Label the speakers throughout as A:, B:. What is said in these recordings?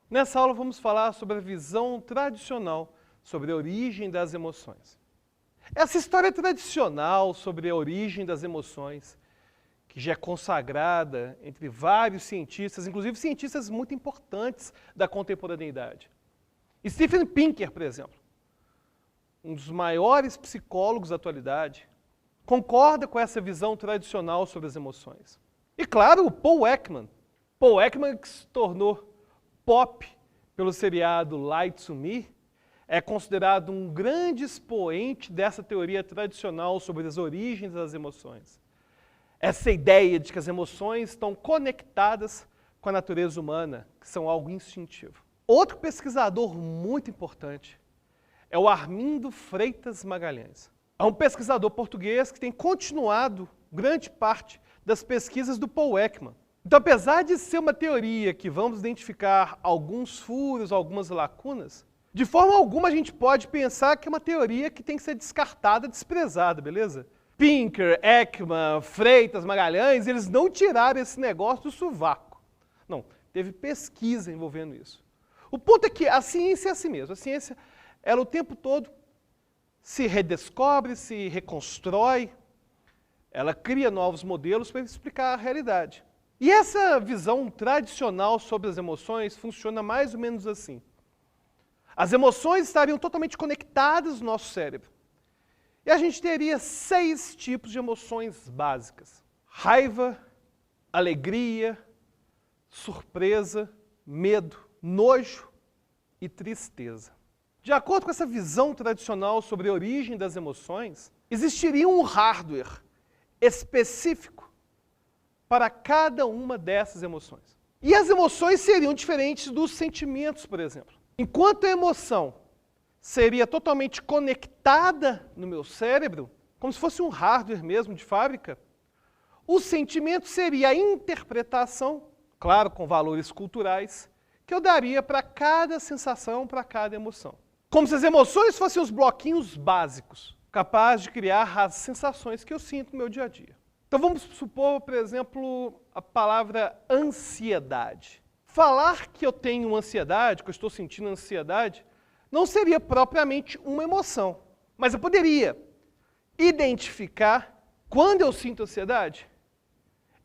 A: Nessa aula vamos falar sobre a visão tradicional sobre a origem das emoções. Essa história tradicional sobre a origem das emoções, que já é consagrada entre vários cientistas, inclusive cientistas muito importantes da contemporaneidade. Steven Pinker, por exemplo, um dos maiores psicólogos da atualidade, concorda com essa visão tradicional sobre as emoções. E claro, o Paul Ekman que se tornou pop pelo seriado Lie to Me, é considerado um grande expoente dessa teoria tradicional sobre as origens das emoções. Essa ideia de que as emoções estão conectadas com a natureza humana, que são algo instintivo. Outro pesquisador muito importante é o Armindo Freitas Magalhães. É um pesquisador português que tem continuado grande parte das pesquisas do Paul Ekman. Então, apesar de ser uma teoria que vamos identificar alguns furos, algumas lacunas, de forma alguma a gente pode pensar que é uma teoria que tem que ser descartada, desprezada, beleza? Pinker, Ekman, Freitas, Magalhães, eles não tiraram esse negócio do sovaco. Não, teve pesquisa envolvendo isso. O ponto é que a ciência é assim mesmo. A ciência, ela o tempo todo se redescobre, se reconstrói, ela cria novos modelos para explicar a realidade. E essa visão tradicional sobre as emoções funciona mais ou menos assim. As emoções estariam totalmente conectadas no nosso cérebro. E a gente teria 6 tipos de emoções básicas: raiva, alegria, surpresa, medo, nojo e tristeza. De acordo com essa visão tradicional sobre a origem das emoções, existiria um hardware específico para cada uma dessas emoções. E as emoções seriam diferentes dos sentimentos, por exemplo. Enquanto a emoção seria totalmente conectada no meu cérebro, como se fosse um hardware mesmo de fábrica, o sentimento seria a interpretação, claro, com valores culturais, que eu daria para cada sensação, para cada emoção. Como se as emoções fossem os bloquinhos básicos, capazes de criar as sensações que eu sinto no meu dia a dia. Então vamos supor, por exemplo, a palavra ansiedade. Falar que eu tenho ansiedade, que eu estou sentindo ansiedade, não seria propriamente uma emoção. Mas eu poderia identificar, quando eu sinto ansiedade,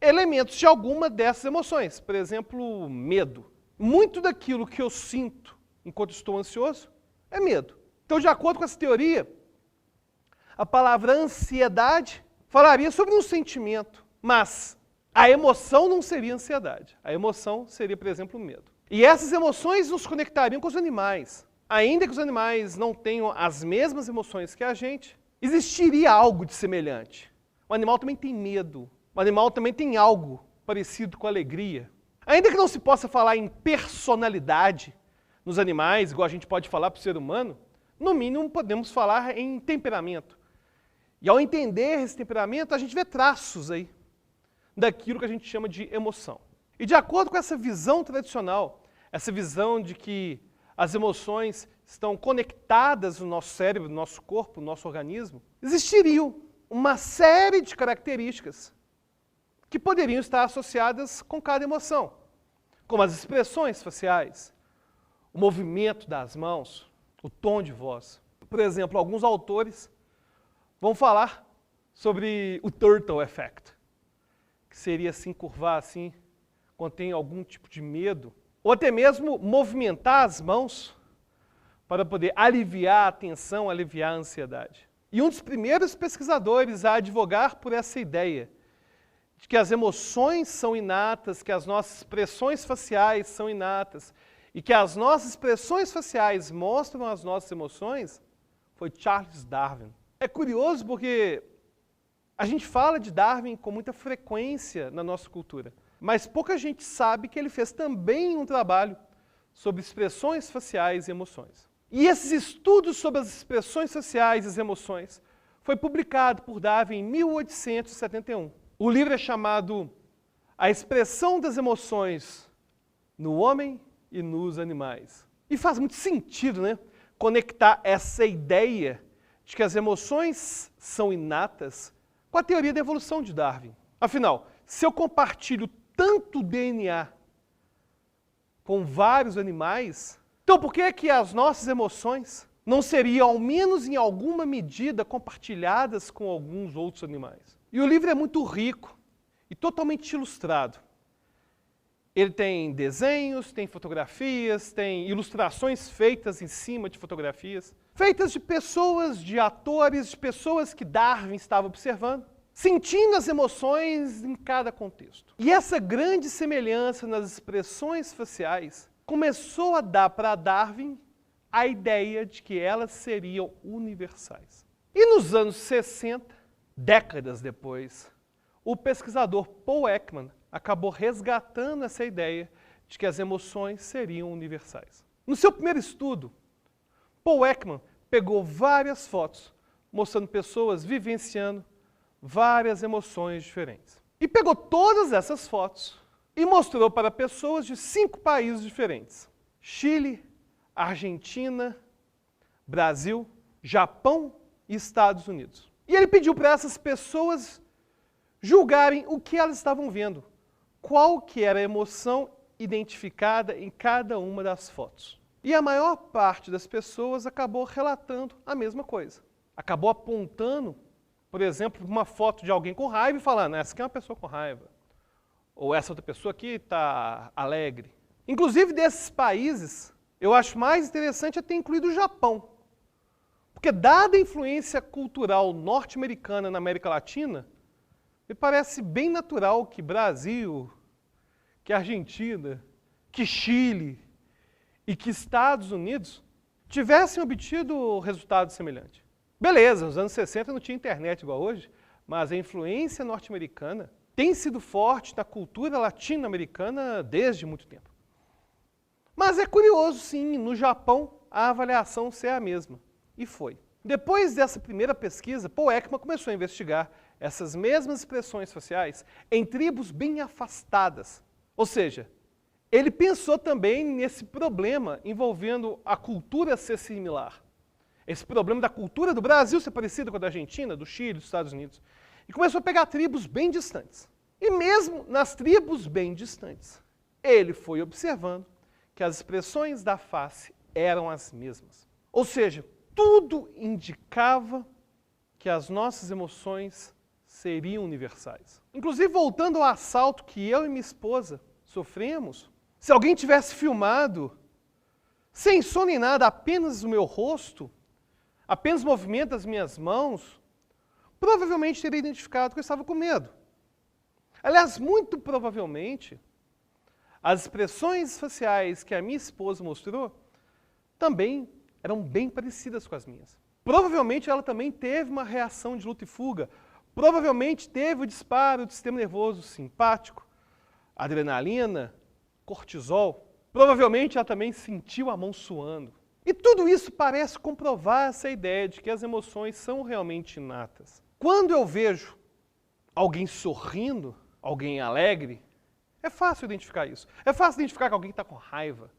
A: elementos de alguma dessas emoções. Por exemplo, medo. Muito daquilo que eu sinto enquanto estou ansioso é medo. Então, de acordo com essa teoria, a palavra ansiedade falaria sobre um sentimento, mas a emoção não seria ansiedade. A emoção seria, por exemplo, medo. E essas emoções nos conectariam com os animais. Ainda que os animais não tenham as mesmas emoções que a gente, existiria algo de semelhante. O animal também tem medo. O animal também tem algo parecido com alegria. Ainda que não se possa falar em personalidade nos animais, igual a gente pode falar para o ser humano, no mínimo podemos falar em temperamento. E ao entender esse temperamento, a gente vê traços aí daquilo que a gente chama de emoção. E de acordo com essa visão tradicional, essa visão de que as emoções estão conectadas no nosso cérebro, no nosso corpo, no nosso organismo, existiriam uma série de características que poderiam estar associadas com cada emoção, como as expressões faciais, o movimento das mãos, o tom de voz. Por exemplo, alguns autores vão falar sobre o turtle effect, que seria assim, curvar assim, quando tem algum tipo de medo, ou até mesmo movimentar as mãos para poder aliviar a tensão, aliviar a ansiedade. E um dos primeiros pesquisadores a advogar por essa ideia de que as emoções são inatas, que as nossas expressões faciais são inatas e que as nossas expressões faciais mostram as nossas emoções, foi Charles Darwin. É curioso porque a gente fala de Darwin com muita frequência na nossa cultura, mas pouca gente sabe que ele fez também um trabalho sobre expressões faciais e emoções. E esses estudos sobre as expressões faciais e as emoções foi publicado por Darwin em 1871. O livro é chamado A Expressão das Emoções no Homem e nos Animais. E faz muito sentido, né, conectar essa ideia de que as emoções são inatas com a teoria da evolução de Darwin. Afinal, se eu compartilho tanto DNA com vários animais, então por que é que as nossas emoções não seriam, ao menos em alguma medida, compartilhadas com alguns outros animais? E o livro é muito rico e totalmente ilustrado. Ele tem desenhos, tem fotografias, tem ilustrações feitas em cima de fotografias, feitas de pessoas, de atores, de pessoas que Darwin estava observando, sentindo as emoções em cada contexto. E essa grande semelhança nas expressões faciais começou a dar para Darwin a ideia de que elas seriam universais. E nos anos 60, décadas depois, o pesquisador Paul Ekman acabou resgatando essa ideia de que as emoções seriam universais. No seu primeiro estudo, Paul Ekman pegou várias fotos mostrando pessoas vivenciando várias emoções diferentes. E pegou todas essas fotos e mostrou para pessoas de 5 países diferentes: Chile, Argentina, Brasil, Japão e Estados Unidos. E ele pediu para essas pessoas julgarem o que elas estavam vendo, qual que era a emoção identificada em cada uma das fotos. E a maior parte das pessoas acabou relatando a mesma coisa. Acabou apontando, por exemplo, uma foto de alguém com raiva e falando: essa aqui é uma pessoa com raiva. Ou essa outra pessoa aqui está alegre. Inclusive, desses países, eu acho mais interessante ter incluído o Japão. Porque, dada a influência cultural norte-americana na América Latina, me parece bem natural que Brasil, que Argentina, que Chile e que Estados Unidos tivessem obtido resultado semelhante. Beleza, nos anos 60 não tinha internet igual hoje, mas a influência norte-americana tem sido forte na cultura latino-americana desde muito tempo. Mas é curioso, sim, no Japão a avaliação ser a mesma. E foi. Depois dessa primeira pesquisa, Paul Ekman começou a investigar essas mesmas expressões faciais em tribos bem afastadas. Ou seja, ele pensou também nesse problema envolvendo a cultura ser similar. Esse problema da cultura do Brasil ser parecida com a da Argentina, do Chile, dos Estados Unidos. E começou a pegar tribos bem distantes. E mesmo nas tribos bem distantes, ele foi observando que as expressões da face eram as mesmas. Ou seja, tudo indicava que as nossas emoções seriam universais. Inclusive, voltando ao assalto que eu e minha esposa sofremos, se alguém tivesse filmado, sem som nem nada, apenas o meu rosto, apenas o movimento das minhas mãos, provavelmente teria identificado que eu estava com medo. Aliás, muito provavelmente, as expressões faciais que a minha esposa mostrou também eram bem parecidas com as minhas. Provavelmente ela também teve uma reação de luta e fuga. Provavelmente teve o disparo do sistema nervoso simpático, adrenalina, cortisol. Provavelmente ela também sentiu a mão suando. E tudo isso parece comprovar essa ideia de que as emoções são realmente inatas. Quando eu vejo alguém sorrindo, alguém alegre, é fácil identificar isso. É fácil identificar que alguém está com raiva.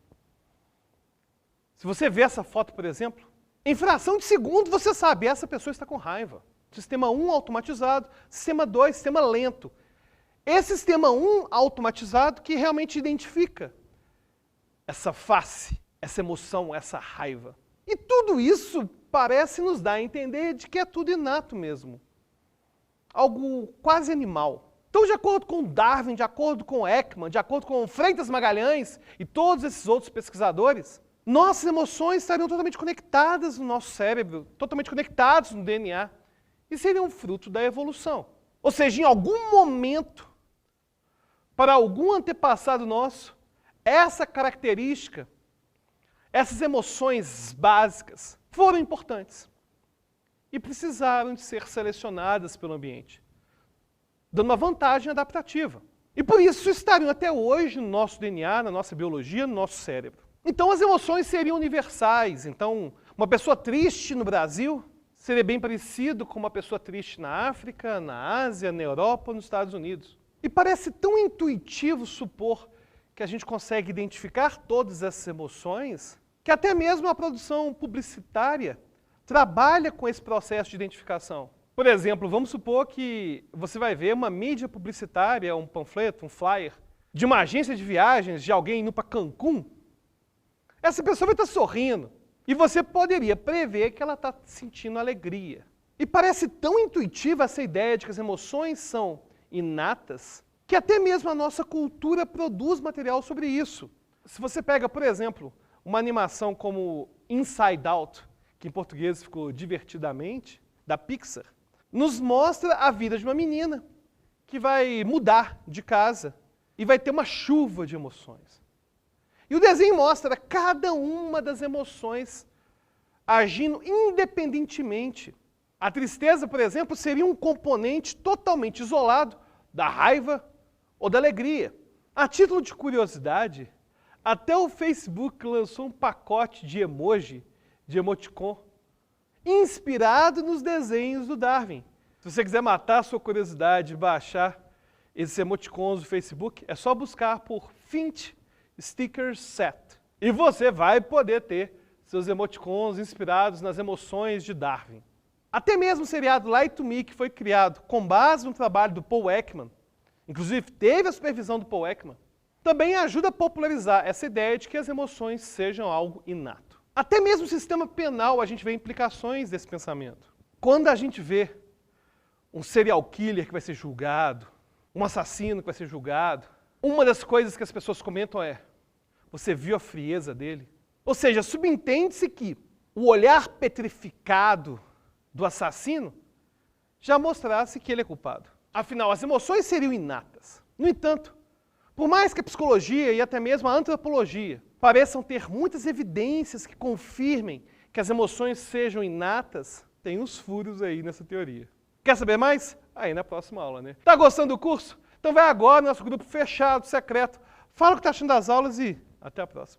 A: Se você vê essa foto, por exemplo, em fração de segundo você sabe, essa pessoa está com raiva. Sistema 1 automatizado, sistema 2, sistema lento. Esse sistema 1 automatizado que realmente identifica essa face, essa emoção, essa raiva. E tudo isso parece nos dar a entender de que é tudo inato mesmo. Algo quase animal. Então, de acordo com Darwin, de acordo com Ekman, de acordo com Freitas Magalhães e todos esses outros pesquisadores, nossas emoções estariam totalmente conectadas no nosso cérebro, totalmente conectadas no DNA, e seriam fruto da evolução. Ou seja, em algum momento, para algum antepassado nosso, essa característica, essas emoções básicas, foram importantes e precisaram de ser selecionadas pelo ambiente, dando uma vantagem adaptativa. E por isso estariam até hoje no nosso DNA, na nossa biologia, no nosso cérebro. Então as emoções seriam universais. Então, uma pessoa triste no Brasil seria bem parecido com uma pessoa triste na África, na Ásia, na Europa ou nos Estados Unidos. E parece tão intuitivo supor que a gente consegue identificar todas essas emoções, que até mesmo a produção publicitária trabalha com esse processo de identificação. Por exemplo, vamos supor que você vai ver uma mídia publicitária, um panfleto, um flyer, de uma agência de viagens, de alguém indo para Cancún. Essa pessoa vai estar sorrindo. E você poderia prever que ela está sentindo alegria. E parece tão intuitiva essa ideia de que as emoções são inatas, que até mesmo a nossa cultura produz material sobre isso. Se você pega, por exemplo, uma animação como Inside Out, que em português ficou Divertidamente, da Pixar, nos mostra a vida de uma menina que vai mudar de casa e vai ter uma chuva de emoções. E o desenho mostra cada uma das emoções agindo independentemente. A tristeza, por exemplo, seria um componente totalmente isolado da raiva ou da alegria. A título de curiosidade, até o Facebook lançou um pacote de emoji, de emoticon, inspirado nos desenhos do Darwin. Se você quiser matar a sua curiosidade e baixar esses emoticons do Facebook, é só buscar por Fint Stickers Set. E você vai poder ter seus emoticons inspirados nas emoções de Darwin. Até mesmo o seriado Lie to Me, que foi criado com base no trabalho do Paul Ekman, inclusive teve a supervisão do Paul Ekman, também ajuda a popularizar essa ideia de que as emoções sejam algo inato. Até mesmo no sistema penal a gente vê implicações desse pensamento. Quando a gente vê um serial killer que vai ser julgado, um assassino que vai ser julgado, uma das coisas que as pessoas comentam é: você viu a frieza dele? Ou seja, subentende-se que o olhar petrificado do assassino já mostrasse que ele é culpado. Afinal, as emoções seriam inatas. No entanto, por mais que a psicologia e até mesmo a antropologia pareçam ter muitas evidências que confirmem que as emoções sejam inatas, tem uns furos aí nessa teoria. Quer saber mais? Aí na próxima aula, né? Tá gostando do curso? Então vai agora no nosso grupo fechado, secreto. Fala o que tá achando das aulas e até a próxima.